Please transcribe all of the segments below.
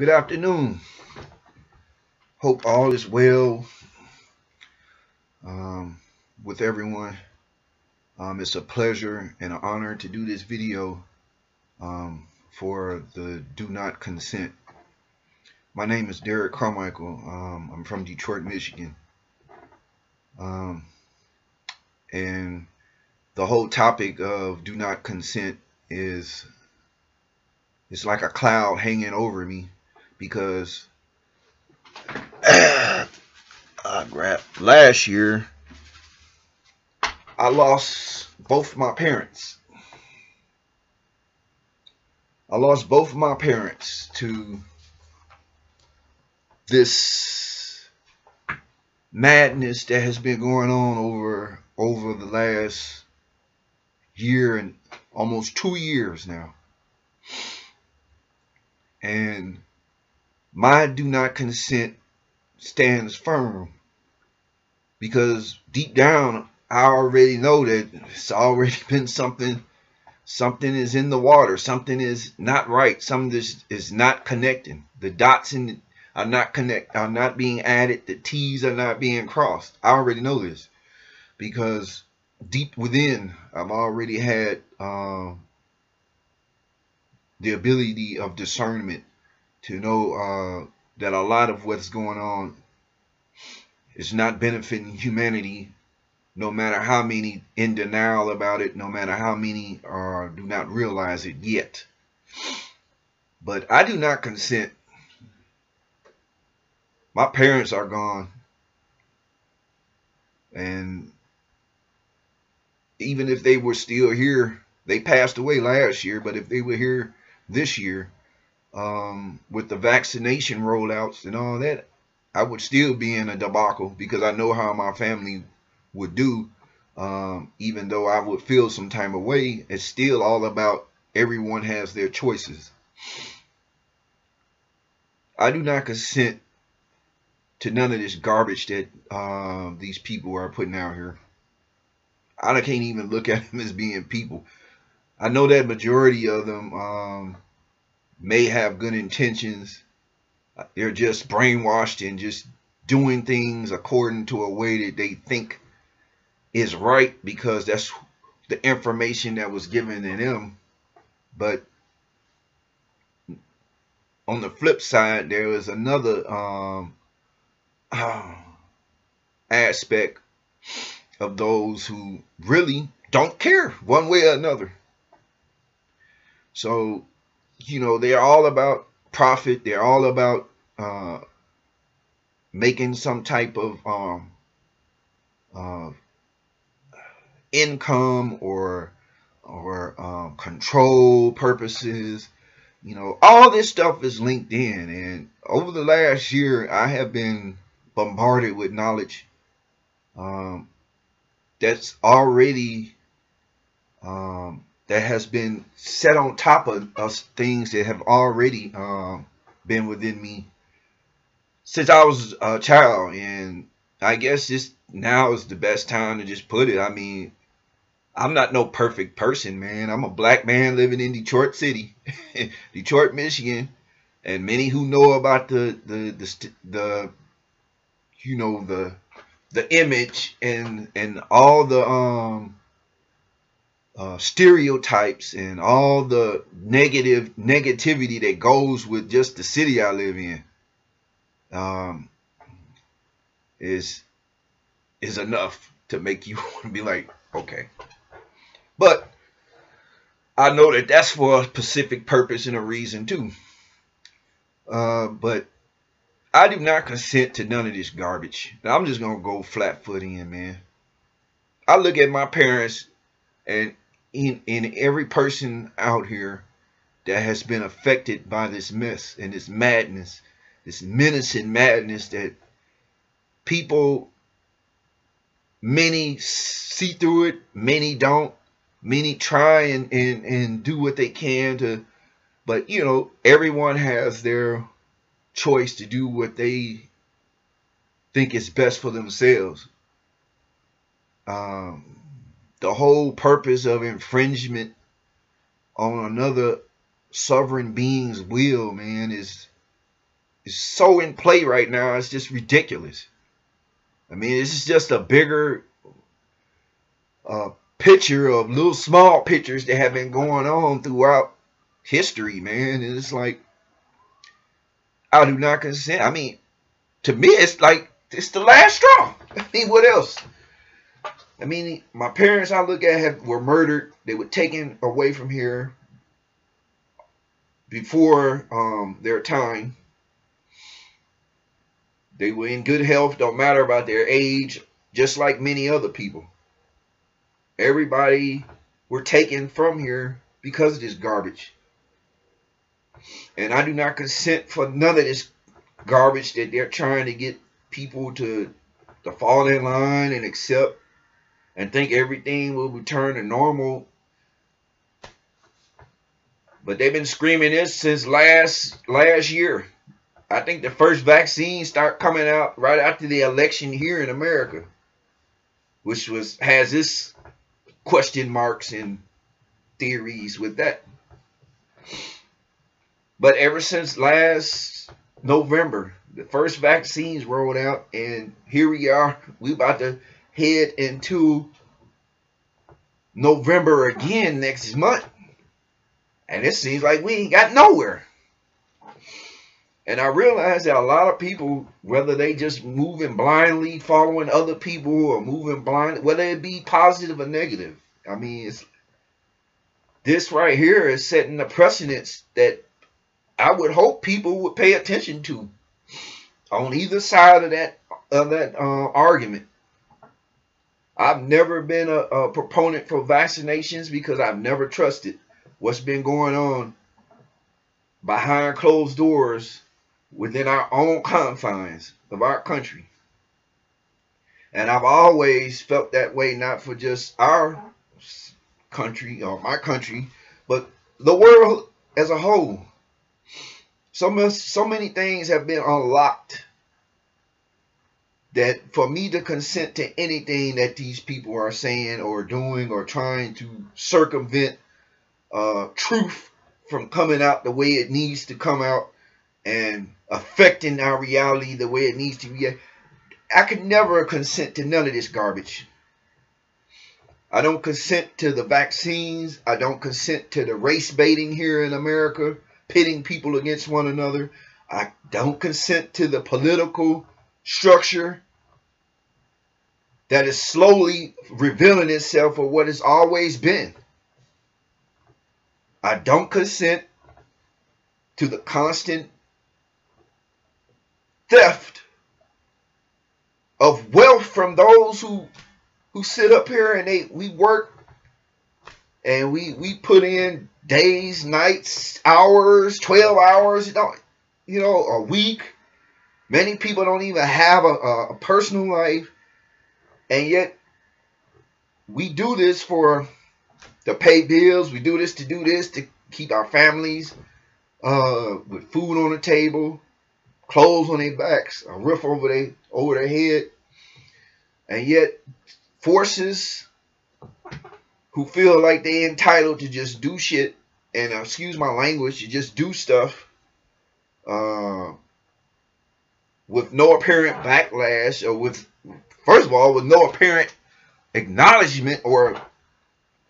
Good afternoon. Hope all is well um, with everyone. It's a pleasure and an honor to do this video for the Do Not Consent. My name is Derrick Carmichael. I'm from Detroit, Michigan. Um, and the whole topic of Do Not Consent is it's like a cloud hanging over me because last year I lost both my parents. I lost both my parents to this madness that has been going on over the last year and almost 2 years now. And my do not consent stands firm because deep down I already know that it's already been something is in the water, something is not right, something is not connecting. The dots are not being added, the T's are not being crossed. I already know this because deep within I've already had the ability of discernment to know that a lot of what's going on is not benefiting humanity, no matter how many in denial about it, no matter how many do not realize it yet. But I do not consent. My parents are gone. And even if they were still here, they passed away last year, but if they were here this year, with the vaccination rollouts and all that, I would still be in a debacle because I know how my family would do. Even though I would feel some type of way, it's still all about everyone has their choices. I do not consent to none of this garbage that these people are putting out here. I can't even look at them as being people. I know that majority of them may have good intentions. They're just brainwashed and just doing things according to a way that they think is right because that's the information that was given to them. But on the flip side, there is another aspect of those who really don't care one way or another. So, they're all about profit. They're all about making some type of income or control purposes. All this stuff is linked in. And over the last year, I have been bombarded with knowledge that's already that has been set on top of us, things that have already been within me since I was a child. And I guess this now is the best time to just put it. I mean, I'm not no perfect person, man. I'm a black man living in Detroit City, Detroit, Michigan, and many who know about the image and all the stereotypes and all the negativity that goes with just the city I live in is enough to make you want to be like, okay. But I know that that's for a specific purpose and a reason too. But I do not consent to none of this garbage. Now, I'm just gonna go flat foot in, man. I look at my parents and in every person out here that has been affected by this mess and this madness, this menacing madness that people, many see through it, many don't. Many try and do what they can to, but everyone has their choice to do what they think is best for themselves. The whole purpose of infringement on another sovereign being's will, man, is is so in play right now. It's just ridiculous. I mean, this is just a bigger picture of little small pictures that have been going on throughout history, man. And it's like, I do not consent. I mean, to me, it's like, it's the last straw. I mean, what else? I mean, my parents, I look at, were murdered. They were taken away from here before their time. They were in good health, don't matter about their age, just like many other people. Everybody were taken from here because of this garbage. And I do not consent for none of this garbage that they're trying to get people to fall in line and accept and think everything will return to normal. But they've been screaming this since last year. I think the first vaccine started coming out right after the election here in America, which has this question marks and theories with that. But ever since last November, the first vaccines rolled out, and here we are. We about to head into November again next month, and it seems like we ain't got nowhere. And I realize that a lot of people, whether they just moving blindly, following other people, or moving blind, whether it be positive or negative, I mean, this right here is setting the precedence that I would hope people would pay attention to on either side of that argument. I've never been a proponent for vaccinations because I've never trusted what's been going on behind closed doors within our own confines of our country. And I've always felt that way, not for just our country or my country, but the world as a whole. So many things have been unlocked that for me to consent to anything that these people are saying or doing or trying to circumvent truth from coming out the way it needs to come out and affecting our reality the way it needs to be, I could never consent to none of this garbage. I don't consent to the vaccines. I don't consent to the race baiting here in America, pitting people against one another. I don't consent to the political structure that is slowly revealing itself for what it's always been. I don't consent to the constant theft of wealth from those who sit up here and we work and we put in days, nights, hours, 12 hours, a week. Many people don't even have a personal life, and yet we do this to pay bills. We do this to keep our families with food on the table, clothes on their backs, a roof over their head. And yet forces who feel like they're entitled to just do shit, and excuse my language, to just do stuff with no apparent backlash, or first of all, with no apparent acknowledgement or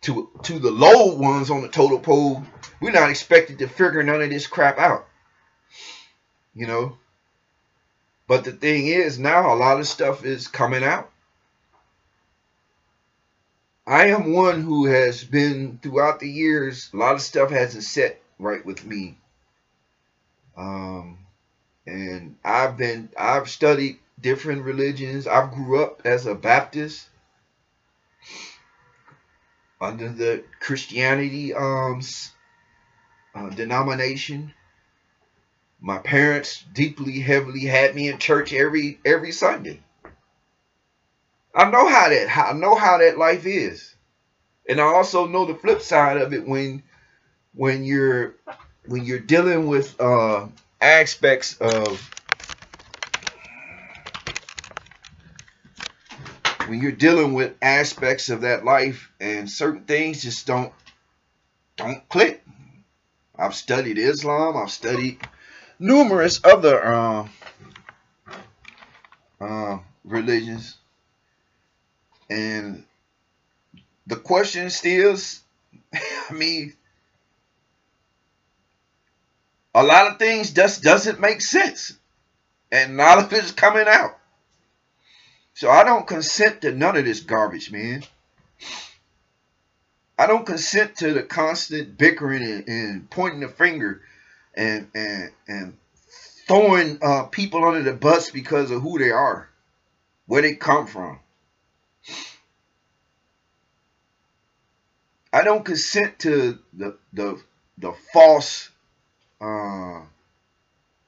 to the low ones on the total pole. We're not expected to figure none of this crap out, But the thing is, now a lot of stuff is coming out. I am one who has been, throughout the years, a lot of stuff hasn't set right with me. And I've studied different religions. I grew up as a Baptist under the Christianity denomination. My parents deeply, heavily had me in church every Sunday. I know how that life is, and I also know the flip side of it when you're dealing with aspects of that life, and certain things just don't click. I've studied Islam. I've studied numerous other religions, and the question still is, I mean, a lot of things just doesn't make sense, and a lot of it's coming out. So I don't consent to none of this garbage, man. I don't consent to the constant bickering and pointing the finger and throwing people under the bus because of who they are, where they come from. I don't consent to the false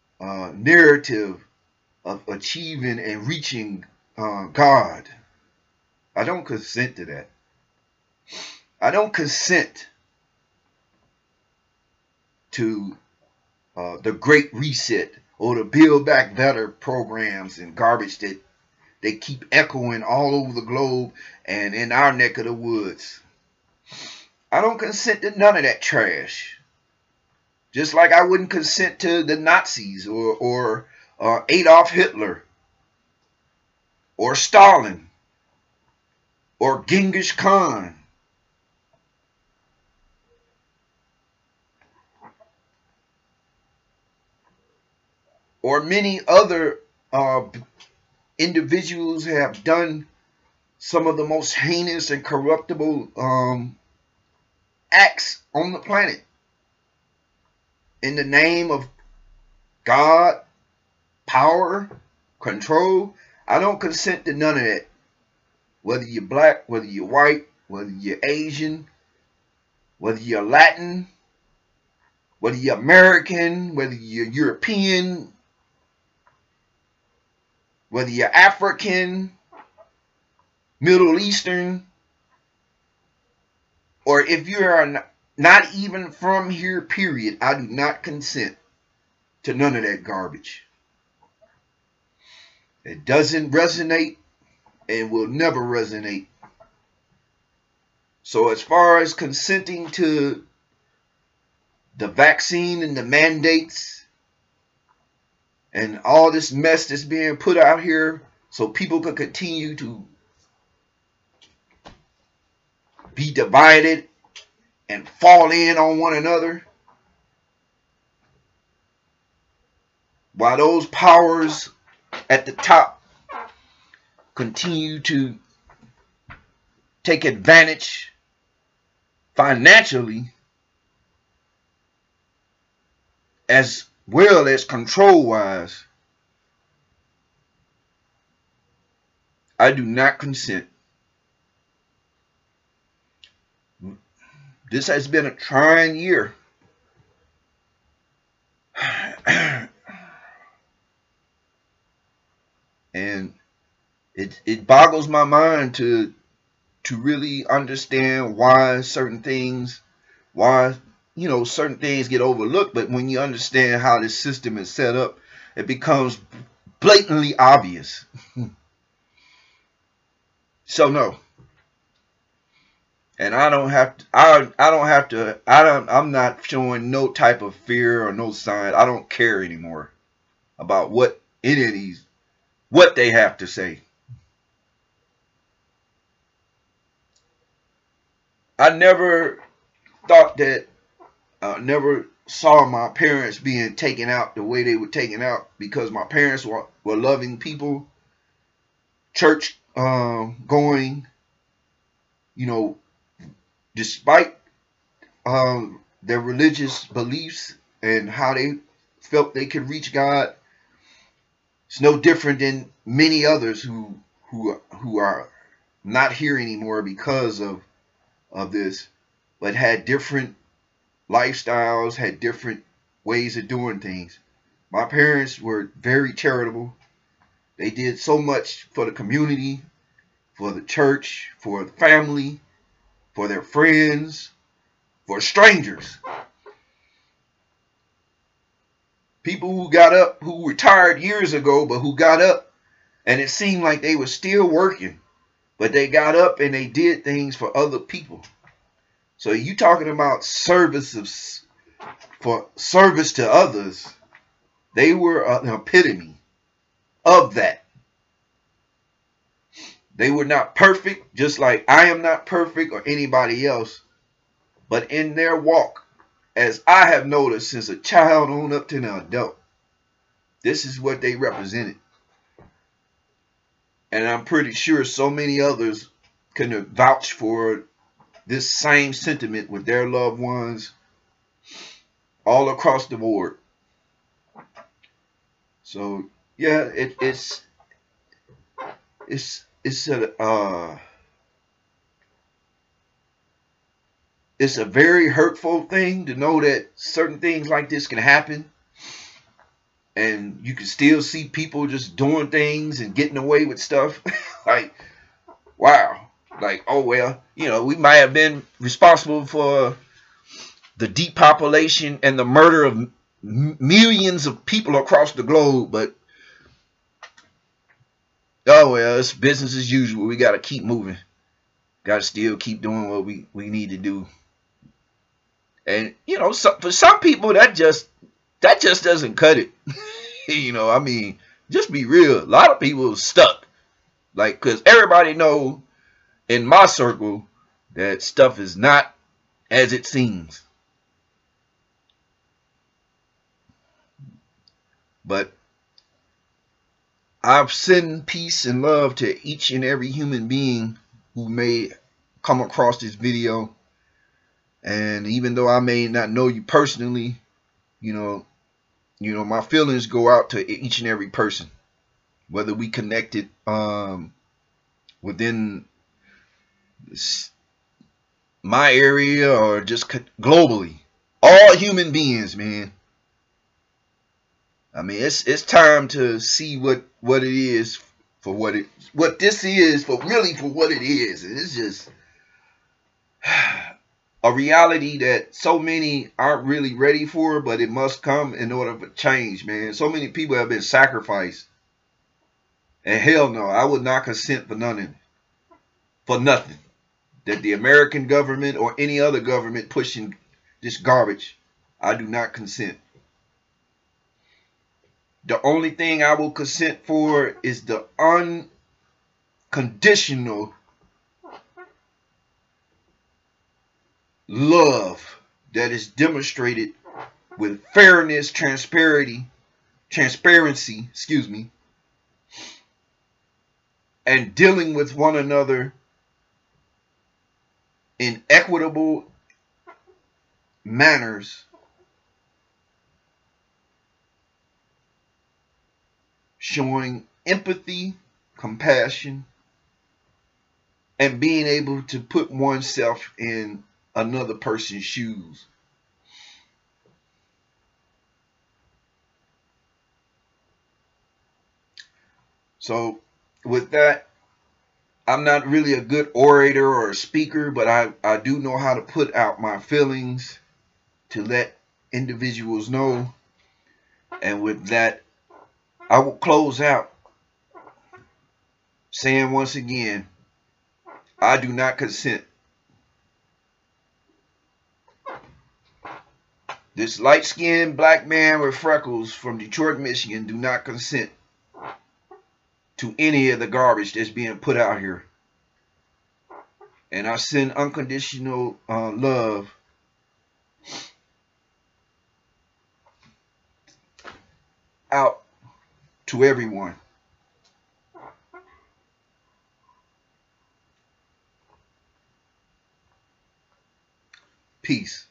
narrative of achieving and reaching God. I don't consent to that. I don't consent to the Great Reset or the Build Back Better programs and garbage that they keep echoing all over the globe and in our neck of the woods. I don't consent to none of that trash. Just like I wouldn't consent to the Nazis or Adolf Hitler or Stalin or Genghis Khan. Or many other individuals have done some of the most heinous and corruptible acts on the planet in the name of God, power, control. I don't consent to none of that. Whether you're black, whether you're white, whether you're Asian, whether you're Latin, whether you're American, whether you're European, whether you're African, Middle Eastern, or if you are not even from here, period, I do not consent to none of that garbage. It doesn't resonate and will never resonate. So as far as consenting to the vaccine and the mandates and all this mess that's being put out here so people can continue to be divided and fall in on one another, while those powers at the top continue to take advantage financially as well as control-wise, I do not consent. This has been a trying year. And it boggles my mind to really understand why certain things get overlooked. But when you understand how this system is set up, it becomes blatantly obvious. So no. And I'm not showing no type of fear or no sign. I don't care anymore about what any of these, what they have to say. I never thought that, never saw my parents being taken out the way they were taken out, because my parents were loving people, church going, despite their religious beliefs and how they felt they could reach God. It's no different than many others who are not here anymore because of this, but had different lifestyles, had different ways of doing things. My parents were very charitable. They did so much for the community, for the church, for the family, for their friends, for strangers. People who retired years ago, but who got up, and it seemed like they were still working, but they got up and they did things for other people. So you talking about service to others. They were an epitome of that. They were not perfect, just like I am not perfect or anybody else. But in their walk, as I have noticed since a child on up to an adult, this is what they represented. And I'm pretty sure so many others can vouch for this same sentiment with their loved ones all across the board. So yeah, it's a very hurtful thing to know that certain things like this can happen, and you can still see people just doing things and getting away with stuff. Like, wow. Like, oh well, we might have been responsible for the depopulation and the murder of millions of people across the globe, but oh well, it's business as usual. We got to keep moving. Got to still keep doing what we need to do. And for some people, that just doesn't cut it. I mean, just be real. A lot of people are stuck, like, because everybody know in my circle that stuff is not as it seems. But I've sent peace and love to each and every human being who may come across this video. And even though I may not know you personally, my feelings go out to each and every person, whether we connected within my area or just globally. All human beings, man. I mean, it's time to see what it is for what this is for, really, for what it is. And it's just a reality that so many aren't really ready for, but it must come in order for change, man. So many people have been sacrificed. And hell no, I would not consent for nothing. That the American government or any other government pushing this garbage, I do not consent. The only thing I will consent for is the unconditional love that is demonstrated with fairness, transparency, and dealing with one another in equitable manners, showing empathy, compassion, and being able to put oneself in another person's shoes. So with that, I'm not really a good orator or a speaker, but I do know how to put out my feelings to let individuals know. And with that, I will close out saying once again, I do not consent. This light-skinned black man with freckles from Detroit, Michigan, do not consent to any of the garbage that's being put out here. And I send unconditional love out to everyone. Peace.